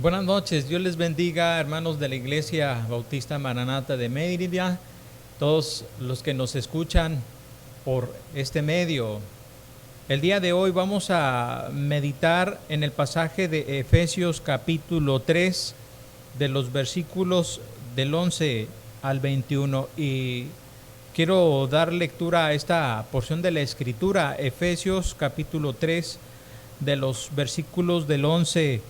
Buenas noches, Dios les bendiga, hermanos de la Iglesia Bautista Maranata de Mérida, todos los que nos escuchan por este medio. El día de hoy vamos a meditar en el pasaje de Efesios capítulo 3, de los versículos del 11 al 21, y quiero dar lectura a esta porción de la Escritura, Efesios capítulo 3, de los versículos del 11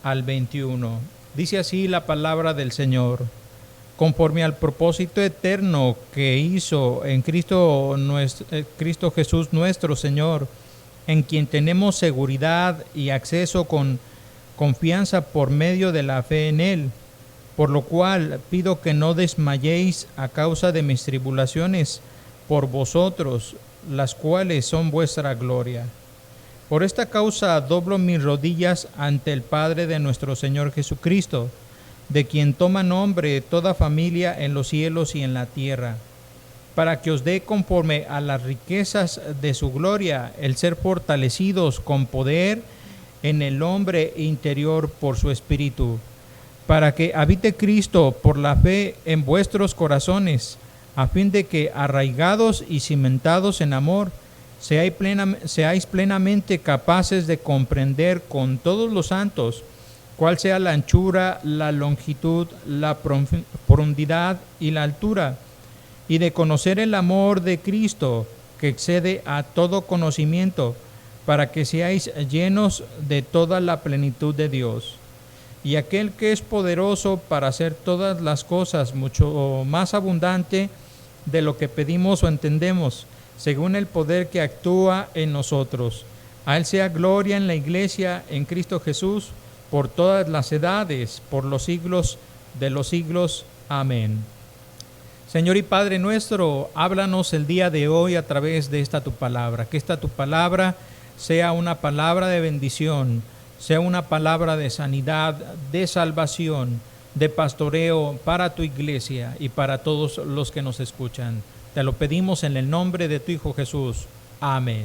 al 21. Dice así la palabra del Señor: conforme al propósito eterno que hizo en Cristo Jesús nuestro Señor, en quien tenemos seguridad y acceso con confianza por medio de la fe en Él. Por lo cual pido que no desmayéis a causa de mis tribulaciones por vosotros, las cuales son vuestra gloria. Por esta causa doblo mis rodillas ante el Padre de nuestro Señor Jesucristo, de quien toma nombre toda familia en los cielos y en la tierra, para que os dé conforme a las riquezas de su gloria el ser fortalecidos con poder en el hombre interior por su Espíritu, para que habite Cristo por la fe en vuestros corazones, a fin de que, arraigados y cimentados en amor, seáis plenamente capaces de comprender con todos los santos cuál sea la anchura, la longitud, la profundidad y la altura, y de conocer el amor de Cristo, que excede a todo conocimiento, para que seáis llenos de toda la plenitud de Dios. Y aquel que es poderoso para hacer todas las cosas mucho más abundante de lo que pedimos o entendemos, según el poder que actúa en nosotros. A Él sea gloria en la Iglesia, en Cristo Jesús, por todas las edades, por los siglos de los siglos. Amén. Señor y Padre nuestro, háblanos el día de hoy a través de esta tu palabra. Que esta tu palabra sea una palabra de bendición, sea una palabra de sanidad, de salvación, de pastoreo para tu iglesia y para todos los que nos escuchan. Te lo pedimos en el nombre de tu Hijo Jesús. Amén.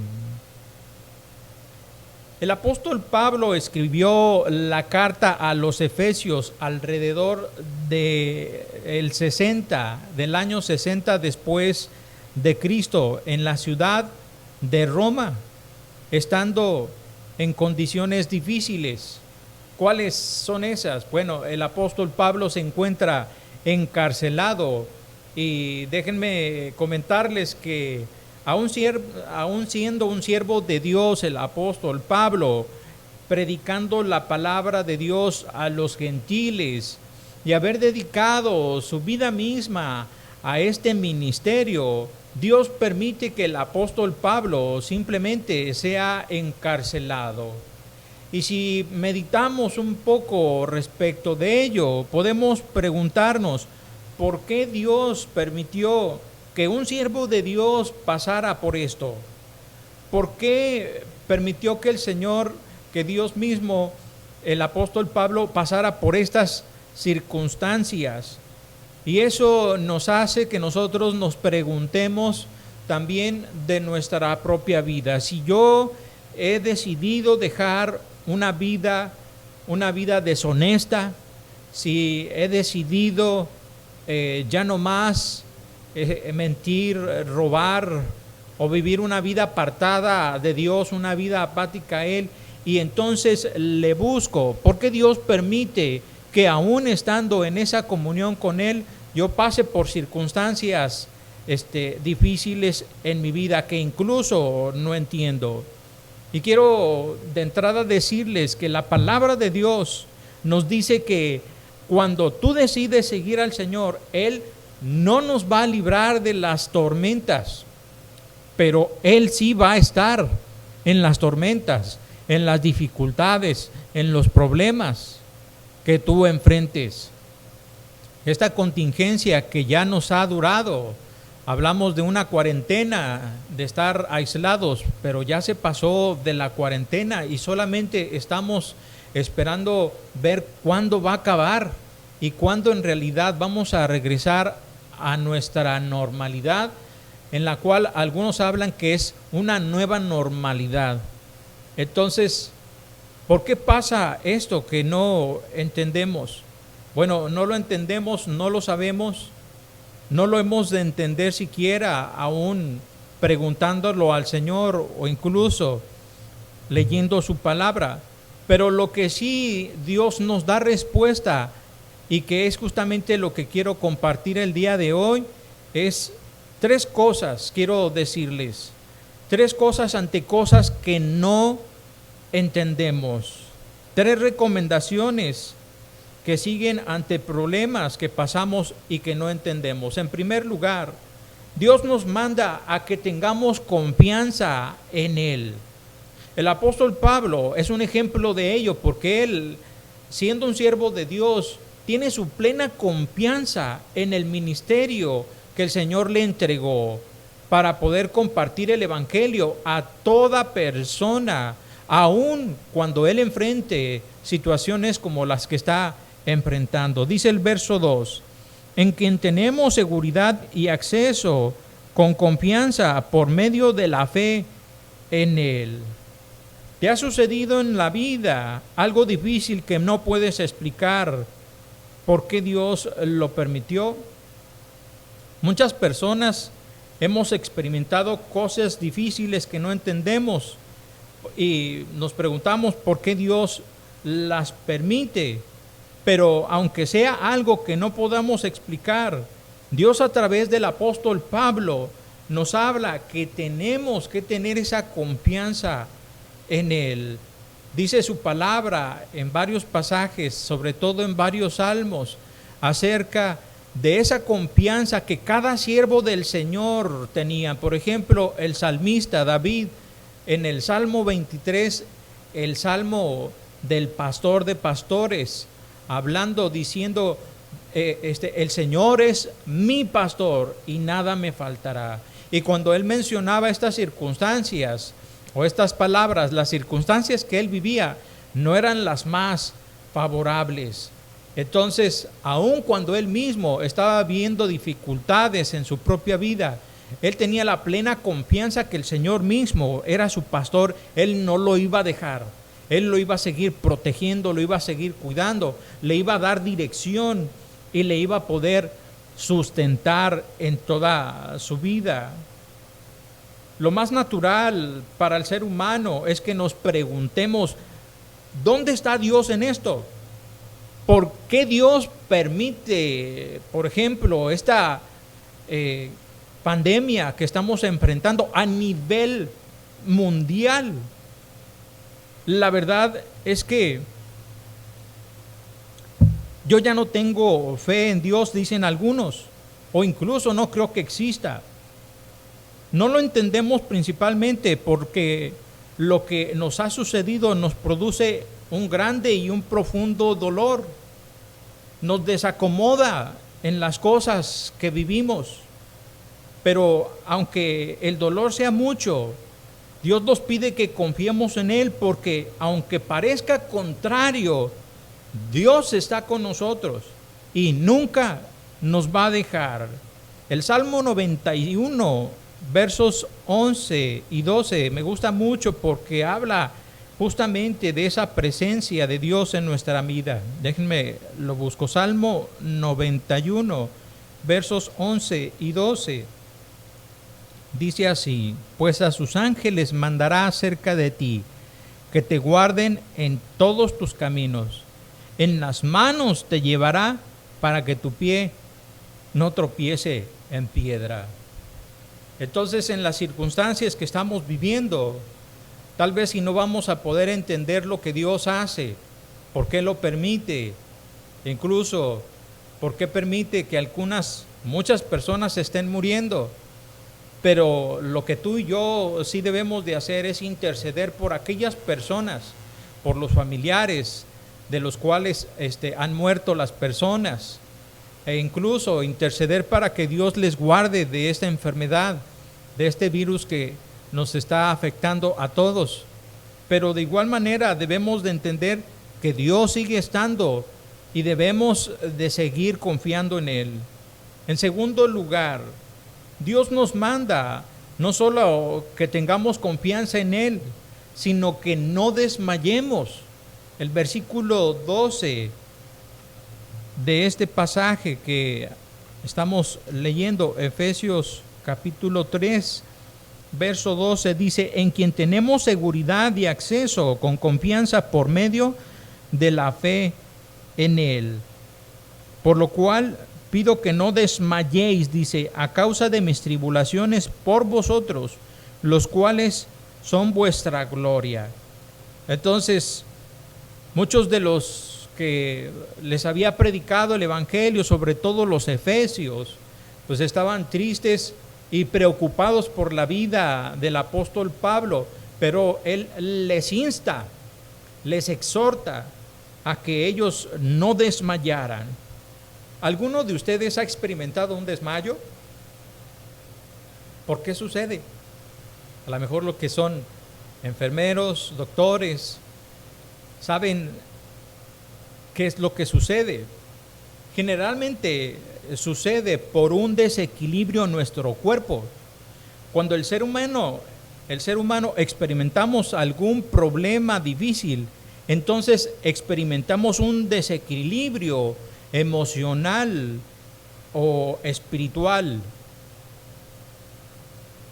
El apóstol Pablo escribió la carta a los Efesios alrededor del año 60 después de Cristo, en la ciudad de Roma, estando en condiciones difíciles. ¿Cuáles son esas? Bueno, el apóstol Pablo se encuentra encarcelado. Y déjenme comentarles que aún siendo un siervo de Dios, el apóstol Pablo, predicando la palabra de Dios a los gentiles y haber dedicado su vida misma a este ministerio, Dios permite que el apóstol Pablo simplemente sea encarcelado. Y si meditamos un poco respecto de ello, podemos preguntarnos: ¿por qué Dios permitió que un siervo de Dios pasara por esto? ¿Por qué permitió que el Señor, que Dios mismo, el apóstol Pablo, pasara por estas circunstancias? Y eso nos hace que nosotros nos preguntemos también de nuestra propia vida. Si yo he decidido dejar una vida deshonesta, si he decidido ya no más mentir, robar o vivir una vida apartada de Dios, una vida apática a Él, y entonces le busco, porque Dios permite que aún estando en esa comunión con Él, yo pase por circunstancias difíciles en mi vida que incluso no entiendo. Y quiero de entrada decirles que la palabra de Dios nos dice que cuando tú decides seguir al Señor, Él no nos va a librar de las tormentas, pero Él sí va a estar en las tormentas, en las dificultades, en los problemas que tú enfrentes. Esta contingencia que ya nos ha durado, hablamos de una cuarentena, de estar aislados, pero ya se pasó de la cuarentena y solamente estamos esperando ver cuándo va a acabar y cuándo en realidad vamos a regresar a nuestra normalidad, en la cual algunos hablan que es una nueva normalidad. Entonces, ¿Por qué pasa esto que no entendemos? Bueno, no lo entendemos, no lo sabemos, no lo hemos de entender siquiera aún preguntándolo al Señor o incluso leyendo su palabra. Pero lo que sí Dios nos da respuesta y que es justamente lo que quiero compartir el día de hoy es tres cosas, quiero decirles. Tres cosas ante cosas que no entendemos. Tres recomendaciones que siguen ante problemas que pasamos y que no entendemos. En primer lugar, Dios nos manda a que tengamos confianza en Él. El apóstol Pablo es un ejemplo de ello porque él, siendo un siervo de Dios, tiene su plena confianza en el ministerio que el Señor le entregó para poder compartir el evangelio a toda persona, aun cuando él enfrente situaciones como las que está enfrentando. Dice el verso 2, en quien tenemos seguridad y acceso con confianza por medio de la fe en Él. ¿Te ha sucedido en la vida algo difícil que no puedes explicar por qué Dios lo permitió? Muchas personas hemos experimentado cosas difíciles que no entendemos y nos preguntamos por qué Dios las permite. Pero aunque sea algo que no podamos explicar, Dios a través del apóstol Pablo nos habla que tenemos que tener esa confianza en Él. Dice su palabra en varios pasajes, sobre todo en varios salmos, acerca de esa confianza que cada siervo del Señor tenía. Por ejemplo, el salmista David, en el Salmo 23, el Salmo del pastor de pastores, hablando, diciendo, el Señor es mi pastor y nada me faltará. Y cuando él mencionaba estas circunstancias o estas palabras, las circunstancias que él vivía no eran las más favorables. Entonces, aun cuando él mismo estaba viendo dificultades en su propia vida, él tenía la plena confianza que el Señor mismo era su pastor. Él no lo iba a dejar. Él lo iba a seguir protegiendo, lo iba a seguir cuidando, le iba a dar dirección y le iba a poder sustentar en toda su vida. Lo más natural para el ser humano es que nos preguntemos, ¿dónde está Dios en esto? ¿Por qué Dios permite, por ejemplo, esta pandemia que estamos enfrentando a nivel mundial? La verdad es que yo ya no tengo fe en Dios, dicen algunos, o incluso no creo que exista. No lo entendemos principalmente porque lo que nos ha sucedido nos produce un grande y un profundo dolor. Nos desacomoda en las cosas que vivimos. Pero aunque el dolor sea mucho, Dios nos pide que confiemos en Él porque aunque parezca contrario, Dios está con nosotros y nunca nos va a dejar. El Salmo 91, versos 11 y 12, me gusta mucho porque habla justamente de esa presencia de Dios en nuestra vida. Déjenme, lo busco. Salmo 91, versos 11 y 12. Dice así, pues a sus ángeles mandará acerca de ti, que te guarden en todos tus caminos. En las manos te llevará para que tu pie no tropiece en piedra. Entonces, en las circunstancias que estamos viviendo, tal vez si no vamos a poder entender lo que Dios hace, por qué lo permite, incluso por qué permite que muchas personas estén muriendo. Pero lo que tú y yo sí debemos de hacer es interceder por aquellas personas, por los familiares de los cuales han muerto las personas, e incluso interceder para que Dios les guarde de esta enfermedad, de este virus que nos está afectando a todos. Pero de igual manera debemos de entender que Dios sigue estando y debemos de seguir confiando en Él. En segundo lugar, Dios nos manda no solo que tengamos confianza en Él, sino que no desmayemos. El versículo 12 de este pasaje que estamos leyendo, Efesios capítulo 3, verso 12, dice: en quien tenemos seguridad y acceso con confianza por medio de la fe en Él. Por lo cual pido que no desmayéis, dice, a causa de mis tribulaciones por vosotros, los cuales son vuestra gloria. Entonces, muchos de los que les había predicado el Evangelio, sobre todo los efesios, pues estaban tristes y preocupados por la vida del apóstol Pablo, pero él les insta, les exhorta a que ellos no desmayaran. ¿Alguno de ustedes ha experimentado un desmayo? ¿Por qué sucede? A lo mejor los que son enfermeros, doctores, saben qué es lo que sucede. Generalmente sucede por un desequilibrio en nuestro cuerpo. Cuando el ser humano experimentamos algún problema difícil, entonces experimentamos un desequilibrio emocional o espiritual.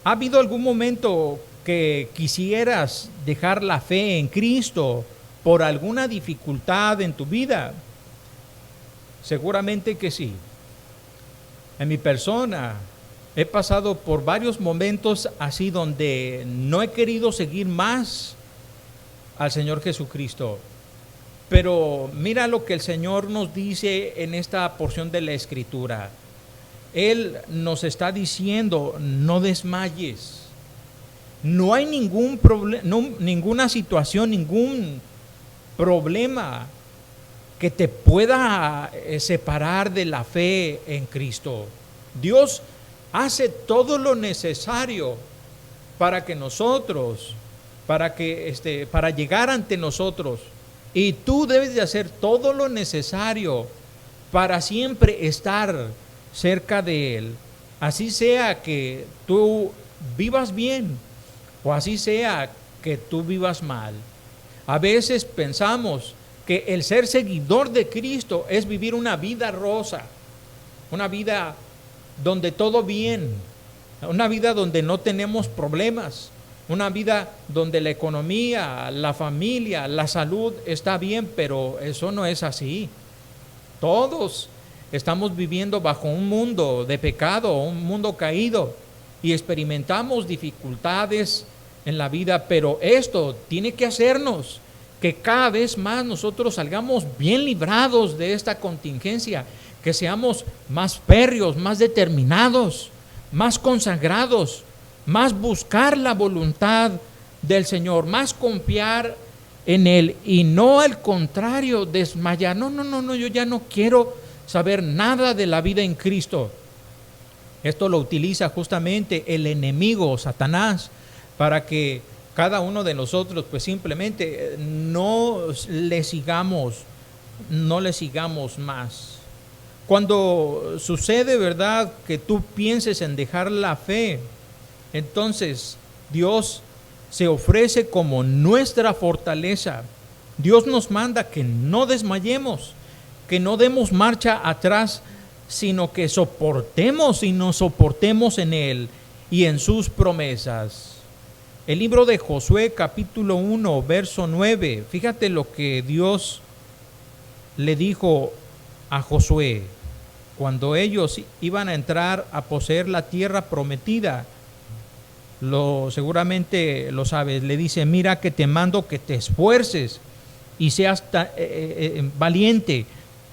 ¿Ha habido algún momento que quisieras dejar la fe en Cristo por alguna dificultad en tu vida? Seguramente que sí. En mi persona he pasado por varios momentos así donde no he querido seguir más al Señor Jesucristo. Pero mira lo que el Señor nos dice en esta porción de la Escritura. Él nos está diciendo: no desmayes. No hay ningún problema, ninguna situación, ningún problema que te pueda separar de la fe en Cristo. Dios hace todo lo necesario para que nosotros, para llegar ante nosotros. Y tú debes de hacer todo lo necesario para siempre estar cerca de Él. Así sea que tú vivas bien o así sea que tú vivas mal. A veces pensamos que el ser seguidor de Cristo es vivir una vida rosa, una vida donde todo bien, una vida donde no tenemos problemas, una vida donde la economía, la familia, la salud está bien, pero eso no es así. Todos estamos viviendo bajo un mundo de pecado, un mundo caído, y experimentamos dificultades en la vida, pero esto tiene que hacernos que cada vez más nosotros salgamos bien librados de esta contingencia, que seamos más férreos, más determinados, más consagrados, más buscar la voluntad del Señor, más confiar en Él y no al contrario desmayar. No, yo ya no quiero saber nada de la vida en Cristo. Esto lo utiliza justamente el enemigo, Satanás, para que cada uno de nosotros pues simplemente no le sigamos más. Cuando sucede, ¿verdad?, que tú pienses en dejar la fe, entonces Dios se ofrece como nuestra fortaleza. Dios nos manda que no desmayemos, que no demos marcha atrás, sino que soportemos y nos soportemos en Él y en sus promesas. El libro de Josué capítulo 1 verso 9, fíjate lo que Dios le dijo a Josué cuando ellos iban a entrar a poseer la tierra prometida. Seguramente lo sabes. Le dice: mira que te mando que te esfuerces y seas valiente,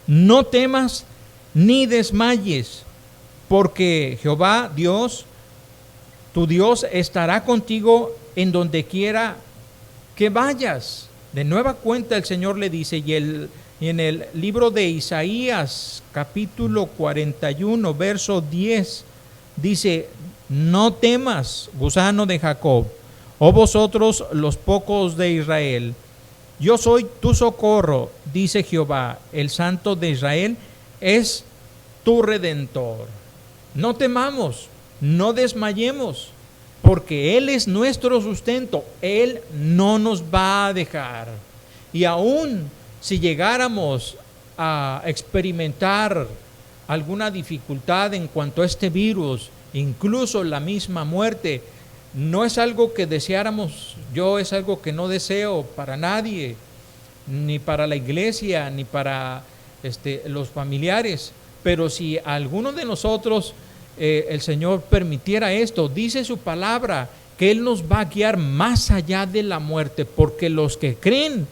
no temas ni desmayes, porque Jehová Dios, tu Dios, estará contigo en donde quiera que vayas. De nueva cuenta el Señor le dice, y en el libro de Isaías capítulo 41 verso 10 dice: no temas, gusano de Jacob, oh vosotros los pocos de Israel, yo soy tu socorro, dice Jehová, el Santo de Israel es tu Redentor. No temamos, no desmayemos, porque Él es nuestro sustento. Él no nos va a dejar. Y aún si llegáramos a experimentar alguna dificultad en cuanto a este virus, incluso la misma muerte, no es algo que deseáramos. Yo es algo que no deseo para nadie, ni para la iglesia, ni para los familiares. Pero si a alguno de nosotros el Señor permitiera esto, dice su palabra que Él nos va a guiar más allá de la muerte, porque los que creen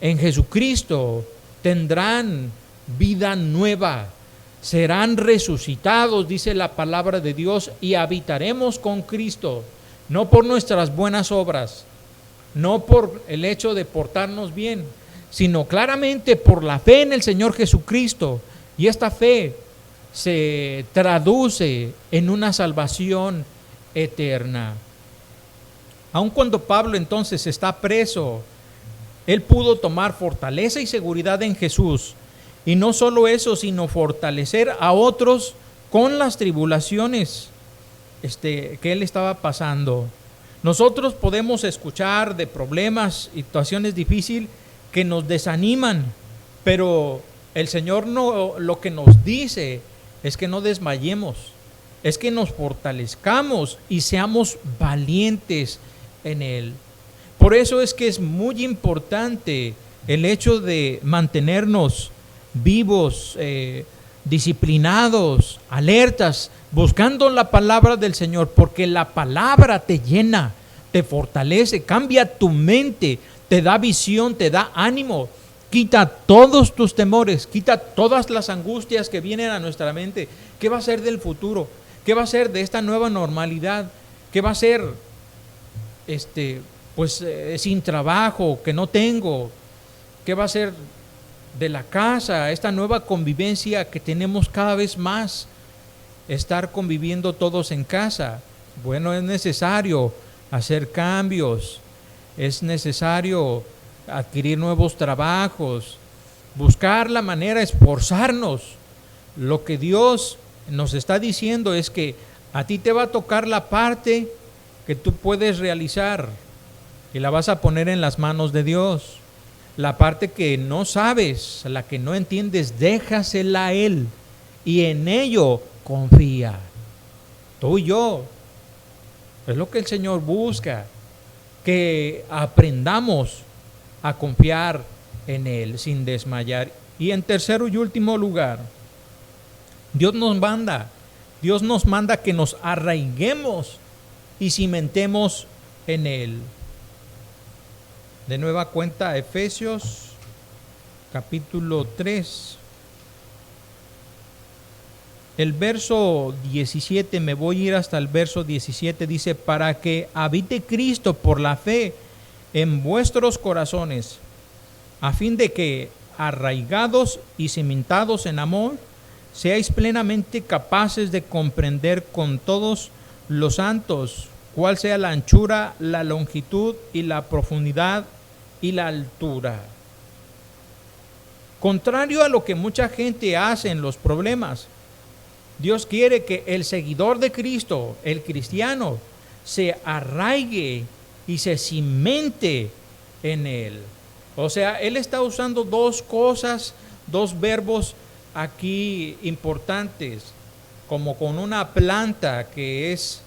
en Jesucristo tendrán vida nueva, serán resucitados, dice la palabra de Dios, y habitaremos con Cristo, no por nuestras buenas obras, no por el hecho de portarnos bien, sino claramente por la fe en el Señor Jesucristo. Y esta fe se traduce en una salvación eterna. Aun cuando Pablo entonces está preso, él pudo tomar fortaleza y seguridad en Jesús. Y no solo eso, sino fortalecer a otros con las tribulaciones que él estaba pasando. Nosotros podemos escuchar de problemas y situaciones difíciles que nos desaniman, pero el Señor lo que nos dice es que no desmayemos, es que nos fortalezcamos y seamos valientes en Él. Por eso es que es muy importante el hecho de mantenernos vivos, disciplinados, alertas, buscando la palabra del Señor, porque la palabra te llena, te fortalece, cambia tu mente, te da visión, te da ánimo, quita todos tus temores, quita todas las angustias que vienen a nuestra mente. ¿Qué va a ser del futuro? ¿Qué va a ser de esta nueva normalidad? ¿Qué va a ser sin trabajo que no tengo? ¿Qué va a ser de la casa, esta nueva convivencia que tenemos cada vez más? Estar conviviendo todos en casa. Bueno, es necesario hacer cambios, es necesario adquirir nuevos trabajos, buscar la manera, esforzarnos. Lo que Dios nos está diciendo es que a ti te va a tocar la parte que tú puedes realizar y la vas a poner en las manos de Dios. La parte que no sabes, la que no entiendes, déjasela a Él y en ello confía. Tú y yo, es lo que el Señor busca, que aprendamos a confiar en Él sin desmayar. Y en tercero y último lugar, Dios nos manda que nos arraiguemos y cimentemos en Él. De nueva cuenta, Efesios capítulo 3. El verso 17, me voy a ir hasta el verso 17, dice: para que habite Cristo por la fe en vuestros corazones, a fin de que, arraigados y cimentados en amor, seáis plenamente capaces de comprender con todos los santos cuál sea la anchura, la longitud y la profundidad y la altura. Contrario a lo que mucha gente hace en los problemas, Dios quiere que el seguidor de Cristo, el cristiano, se arraigue y se cimente en Él. O sea, Él está usando dos cosas, dos verbos aquí importantes, como con una planta que es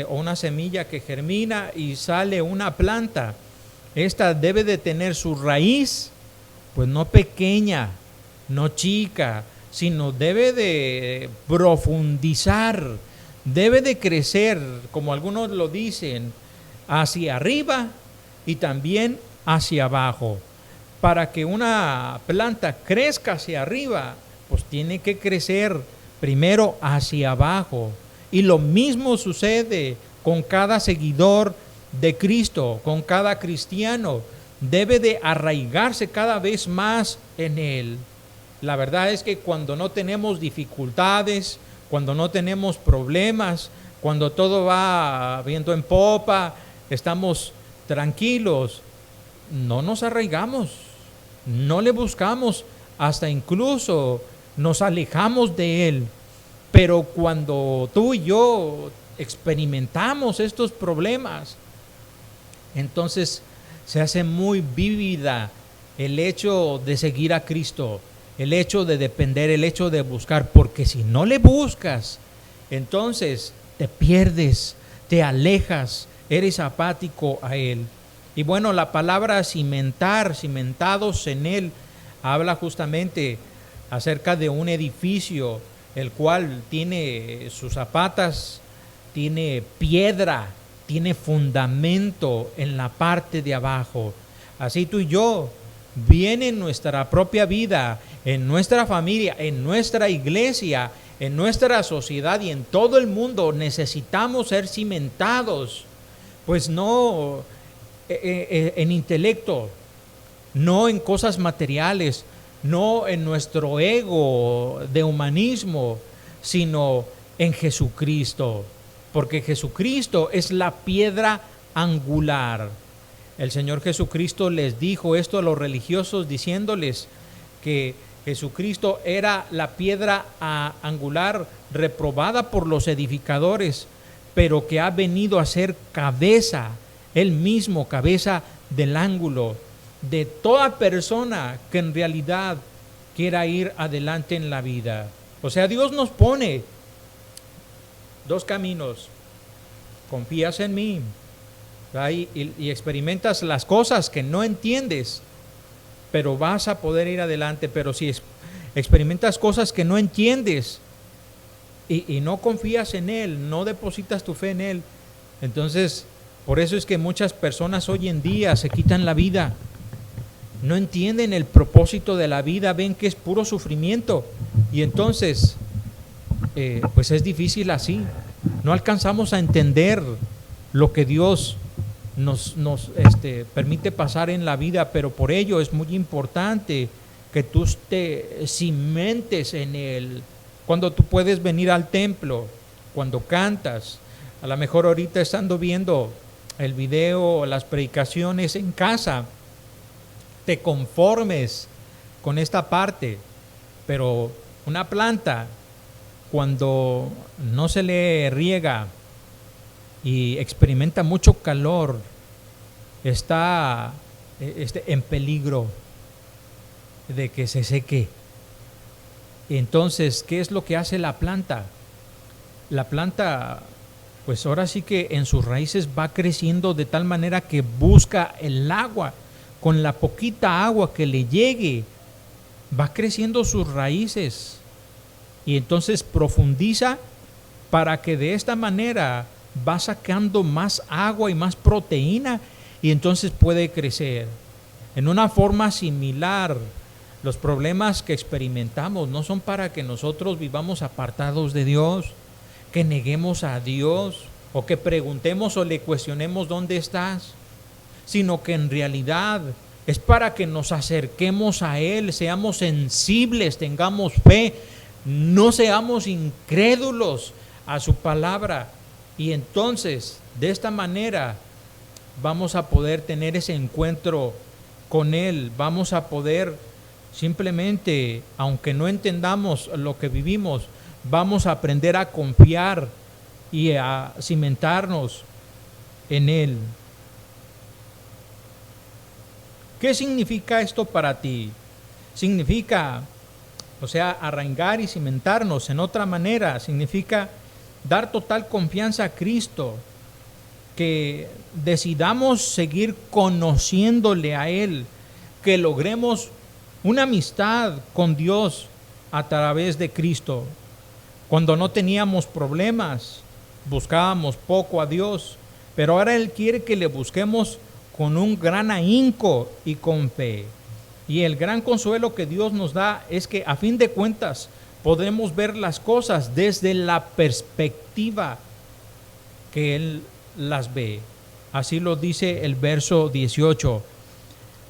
o una semilla que germina y sale una planta. Esta debe de tener su raíz, pues no pequeña, no chica, sino debe de profundizar, debe de crecer, como algunos lo dicen, hacia arriba y también hacia abajo. Para que una planta crezca hacia arriba, pues tiene que crecer primero hacia abajo. Y lo mismo sucede con cada seguidor de Cristo, con cada cristiano. Debe de arraigarse cada vez más en Él. La verdad es que cuando no tenemos dificultades, cuando no tenemos problemas, cuando todo va viento en popa, estamos tranquilos, no nos arraigamos, no le buscamos, hasta incluso nos alejamos de Él. Pero cuando tú y yo experimentamos estos problemas, entonces se hace muy vívida el hecho de seguir a Cristo, el hecho de depender, el hecho de buscar, porque si no le buscas, entonces te pierdes, te alejas, eres apático a Él. Y bueno, la palabra cimentar, cimentados en Él, habla justamente acerca de un edificio, el cual tiene sus zapatas, tiene piedra, tiene fundamento en la parte de abajo. Así tú y yo, viene en nuestra propia vida, en nuestra familia, en nuestra iglesia, en nuestra sociedad y en todo el mundo, necesitamos ser cimentados, pues no en intelecto, no en cosas materiales, no en nuestro ego de humanismo, sino en Jesucristo, porque Jesucristo es la piedra angular. El Señor Jesucristo les dijo esto a los religiosos, diciéndoles que Jesucristo era la piedra angular reprobada por los edificadores, pero que ha venido a ser cabeza, Él mismo, cabeza del ángulo de toda persona que en realidad quiera ir adelante en la vida. O sea, Dios nos pone dos caminos: confías en mí y experimentas las cosas que no entiendes, pero vas a poder ir adelante. Pero si experimentas cosas que no entiendes y no confías en Él, no depositas tu fe en Él, entonces por eso es que muchas personas hoy en día se quitan la vida. No entienden el propósito de la vida, ven que es puro sufrimiento y entonces pues es difícil así. No alcanzamos a entender lo que Dios nos permite pasar en la vida, pero por ello es muy importante que tú te cimentes en Él. Cuando tú puedes venir al templo, cuando cantas, a lo mejor ahorita estando viendo el video, las predicaciones en casa, te conformes con esta parte, pero una planta, cuando no se le riega y experimenta mucho calor, está en peligro de que se seque. Entonces, ¿qué es lo que hace la planta? La planta, pues ahora sí que en sus raíces va creciendo de tal manera que busca el agua. Con la poquita agua que le llegue, va creciendo sus raíces y entonces profundiza para que de esta manera va sacando más agua y más proteína y entonces puede crecer. En una forma similar, los problemas que experimentamos no son para que nosotros vivamos apartados de Dios, que neguemos a Dios o que preguntemos o le cuestionemos dónde estás, sino que en realidad es para que nos acerquemos a Él, seamos sensibles, tengamos fe, no seamos incrédulos a su palabra. Y entonces, de esta manera, vamos a poder tener ese encuentro con Él, vamos a poder simplemente, aunque no entendamos lo que vivimos, vamos a aprender a confiar y a cimentarnos en Él. ¿Qué significa esto para ti? Significa, arraigar y cimentarnos. En otra manera, significa dar total confianza a Cristo, que decidamos seguir conociéndole a Él, que logremos una amistad con Dios a través de Cristo. Cuando no teníamos problemas, buscábamos poco a Dios, pero ahora Él quiere que le busquemos con un gran ahínco y con fe. Y el gran consuelo que Dios nos da es que a fin de cuentas podemos ver las cosas desde la perspectiva que Él las ve. Así lo dice el verso 18.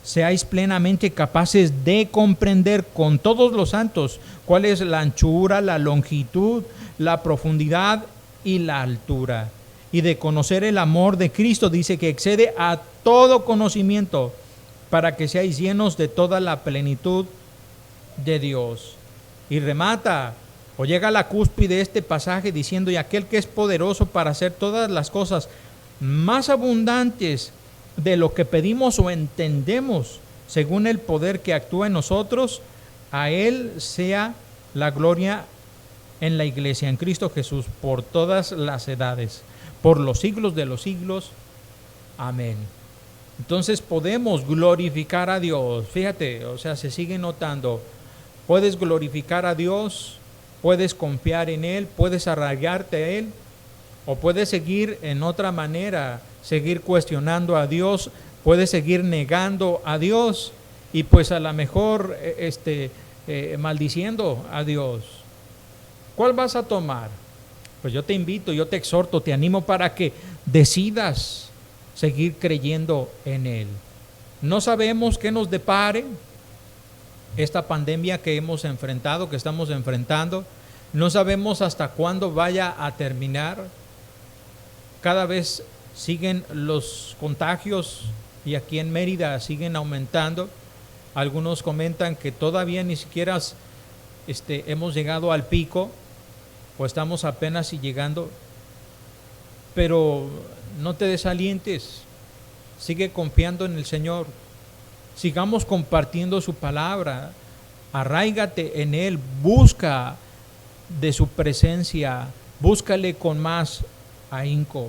Seáis plenamente capaces de comprender con todos los santos cuál es la anchura, la longitud, la profundidad y la altura, y de conocer el amor de Cristo, dice, que excede a todo conocimiento, para que seáis llenos de toda la plenitud de Dios. Y remata o llega a la cúspide de este pasaje diciendo: y aquel que es poderoso para hacer todas las cosas más abundantes de lo que pedimos o entendemos, según el poder que actúa en nosotros, a Él sea la gloria en la iglesia, en Cristo Jesús, por todas las edades, por los siglos de los siglos. Amén. Entonces podemos glorificar a Dios. Fíjate, o sea, se sigue notando. Puedes glorificar a Dios, puedes confiar en Él, puedes arraigarte a Él, o puedes seguir en otra manera, seguir cuestionando a Dios, puedes seguir negando a Dios y pues a lo mejor maldiciendo a Dios. ¿Cuál vas a tomar? Pues yo te invito, yo te exhorto, te animo para que decidas seguir creyendo en Él. No sabemos qué nos depare esta pandemia que hemos enfrentado, que estamos enfrentando. No sabemos hasta cuándo vaya a terminar. Cada vez siguen los contagios y aquí en Mérida siguen aumentando. Algunos comentan que todavía ni siquiera hemos llegado al pico o estamos apenas llegando. Pero no te desalientes, sigue confiando en el Señor, sigamos compartiendo su palabra, arráigate en Él, busca de su presencia, búscale con más ahínco.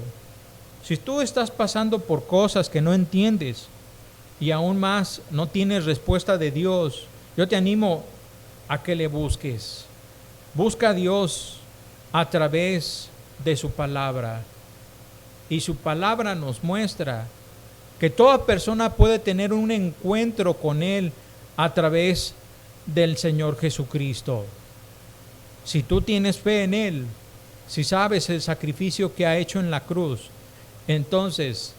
Si tú estás pasando por cosas que no entiendes y aún más no tienes respuesta de Dios, yo te animo a que le busques. Busca a Dios a través de su palabra. Y su palabra nos muestra que toda persona puede tener un encuentro con Él a través del Señor Jesucristo. Si tú tienes fe en Él, si sabes el sacrificio que ha hecho en la cruz, entonces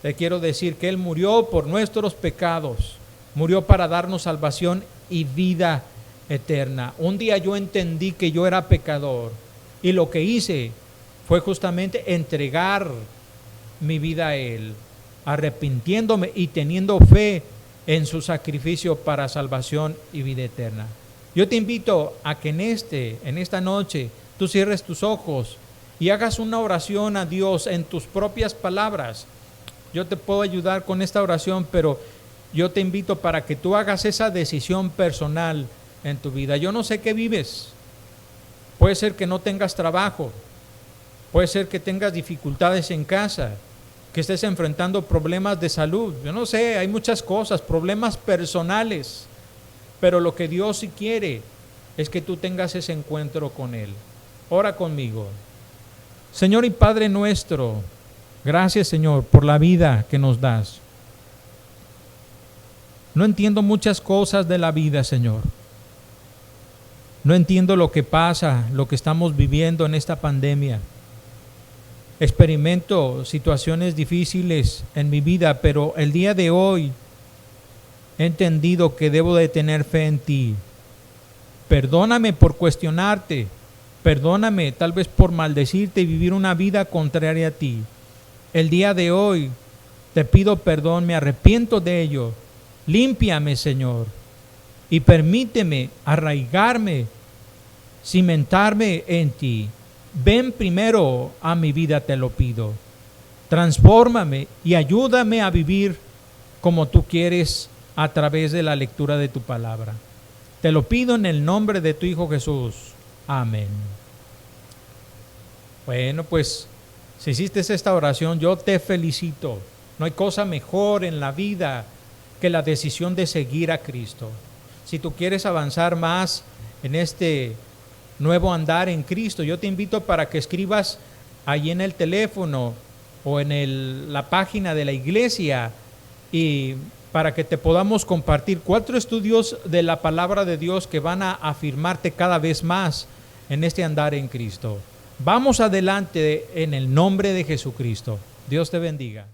te quiero decir que Él murió por nuestros pecados, murió para darnos salvación y vida eterna. Un día yo entendí que yo era pecador y lo que hice fue justamente entregar mi vida a Él, arrepintiéndome y teniendo fe en su sacrificio para salvación y vida eterna. Yo te invito a que en esta noche tú cierres tus ojos y hagas una oración a Dios en tus propias palabras. Yo te puedo ayudar con esta oración, pero yo te invito para que tú hagas esa decisión personal en tu vida. Yo no sé qué vives. Puede ser que no tengas trabajo. Puede ser que tengas dificultades en casa, que estés enfrentando problemas de salud. Yo no sé, hay muchas cosas, problemas personales. Pero lo que Dios sí quiere es que tú tengas ese encuentro con Él. Ora conmigo. Señor y Padre nuestro, gracias, Señor, por la vida que nos das. No entiendo muchas cosas de la vida, Señor. No entiendo lo que pasa, lo que estamos viviendo en esta pandemia. Experimento situaciones difíciles en mi vida, pero el día de hoy he entendido que debo de tener fe en ti. Perdóname por cuestionarte, perdóname tal vez por maldecirte y vivir una vida contraria a ti. El día de hoy te pido perdón, me arrepiento de ello. Límpiame, Señor, y permíteme arraigarme, cimentarme en ti. Ven primero a mi vida, te lo pido. Transfórmame y ayúdame a vivir como tú quieres a través de la lectura de tu palabra. Te lo pido en el nombre de tu Hijo Jesús. Amén. Bueno, pues si hiciste esta oración, yo te felicito. No hay cosa mejor en la vida que la decisión de seguir a Cristo. Si tú quieres avanzar más en este nuevo andar en Cristo, yo te invito para que escribas ahí en el teléfono o en la página de la iglesia y para que te podamos compartir 4 estudios de la palabra de Dios que van a afirmarte cada vez más en este andar en Cristo. Vamos adelante en el nombre de Jesucristo. Dios te bendiga.